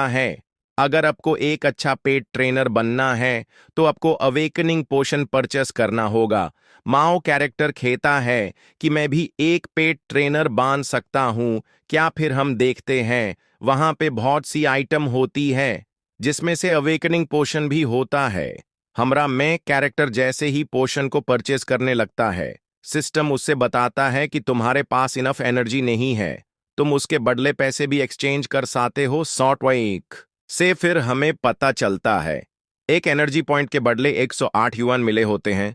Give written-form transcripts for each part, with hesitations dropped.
है। अगर आपको एक अच्छा पेट ट्रेनर बनना है तो आपको अवेकनिंग पोशन परचेस करना होगा। माओ कैरेक्टर कहता है कि मैं भी एक पेट ट्रेनर बन सकता हूं क्या, फिर हम देखते हैं। वहां पे बहुत सी आइटम होती है जिसमें से अवेकनिंग पोशन भी होता है। हमरा मैं कैरेक्टर जैसे ही पोशन को परचेस करने लगता है, सिस्टम उससे बताता है कि तुम्हारे पास इनफ एनर्जी नहीं है, तुम उसके बदले पैसे भी एक्सचेंज कर सकते हो सॉफ्टवेयर से। फिर हमें पता चलता है एक एनर्जी पॉइंट के बदले 108 युआन मिले होते हैं।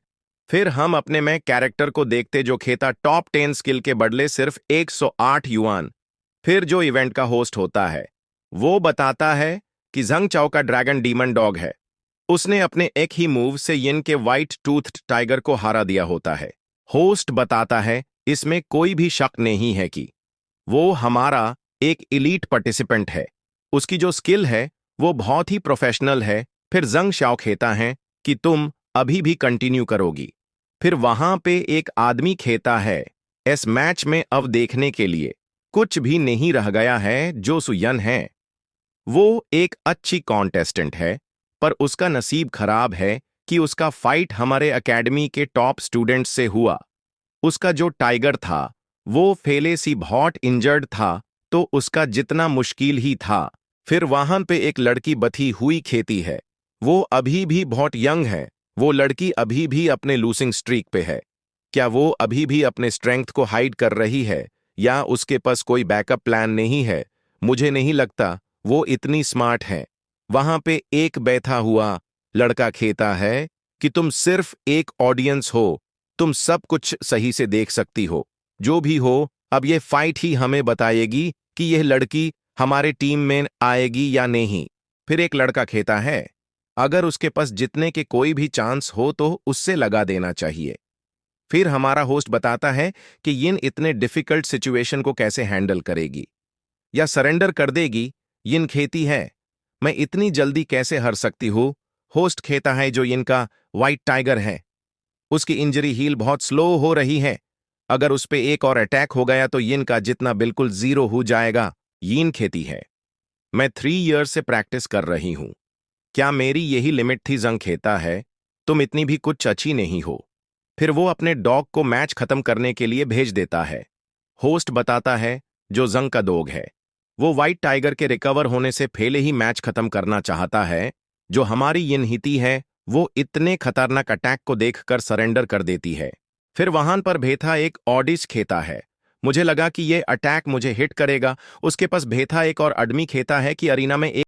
फिर हम अपने में कैरेक्टर को देखते जो खेता टॉप 10 स्किल के बदले सिर्फ 108 युआन। फिर जो इवेंट का होस्ट होता है वो बताता है कि जंग चाओ का ड्रैगन डीमन डॉग है, उसने अपने एक ही मूव से यिन के व्हाइट टूथड टाइगर को हरा दिया होता है। होस्ट बताता है इसमें कोई भी शक नहीं है कि वो हमारा एक इलीट पार्टिसिपेंट है, उसकी जो स्किल है वो बहुत ही प्रोफेशनल है। फिर जंग शाओ कहता है कि तुम अभी भी कंटिन्यू करोगी। फिर वहां पे एक आदमी कहता है इस मैच में अब देखने के लिए कुछ भी नहीं रह गया है। जो सुयन है वो एक अच्छी कॉन्टेस्टेंट है, पर उसका नसीब खराब है कि उसका फाइट हमारे एकेडमी के टॉप स्टूडेंट से हुआ। उसका जो टाइगर था वो फेले सी बहुत इंजर्ड था, तो उसका जितना मुश्किल ही था। फिर वहां पे एक लड़की बथी हुई खेती है, वो अभी भी बहुत यंग है। वो लड़की अभी भी अपने लूसिंग स्ट्रीक पे है। क्या वो अभी भी अपने स्ट्रेंथ को हाइड कर रही है या उसके पास कोई बैकअप प्लान नहीं है? मुझे नहीं लगता वो इतनी स्मार्ट है। वहां पे एक बैठा हुआ लड़का कहता है कि तुम सिर्फ एक ऑडियंस हो, तुम सब कुछ सही से देख सकती हो। जो भी हो, अब ये फाइट ही हमें बताएगी कि यह लड़की हमारे टीम में आएगी या नहीं। फिर एक लड़का कहता है अगर उसके पास जीतने के कोई भी चांस हो तो उससे लगा देना चाहिए। फिर हमारा होस्ट बताता है कि यिन इतने डिफिकल्ट सिचुएशन को कैसे हैंडल करेगी या सरेंडर कर देगी। यिन खेती है मैं इतनी जल्दी कैसे हार सकती हूं। होस्ट कहता है जो इनका व्हाइट टाइगर है उसकी इंजरी हील बहुत स्लो हो रही है, अगर उस पे एक और अटैक हो गया तो यिन का जितना बिल्कुल जीरो हो जाएगा। यिन खेती है मैं 3 ईयर से प्रैक्टिस कर रही हूं, क्या मेरी यही लिमिट थी? जंग कहता है तुम इतनी भी कुछ अच्छी नहीं हो। फिर वो अपने डॉग को मैच खत्म करने के लिए भेज देता है। होस्ट बताता है जो जंग का डॉग है वो व्हाइट टाइगर के रिकवर होने से पहले ही मैच खत्म करना चाहता है। जो हमारी यिनहिती है वो इतने खतरनाक अटैक को देखकर सरेंडर कर देती है। फिर वहां पर भेथा एक ऑडिस खेता है, मुझे लगा कि ये अटैक मुझे हिट करेगा। उसके पास भेथा एक और आदमी खेता है कि अरीना में एक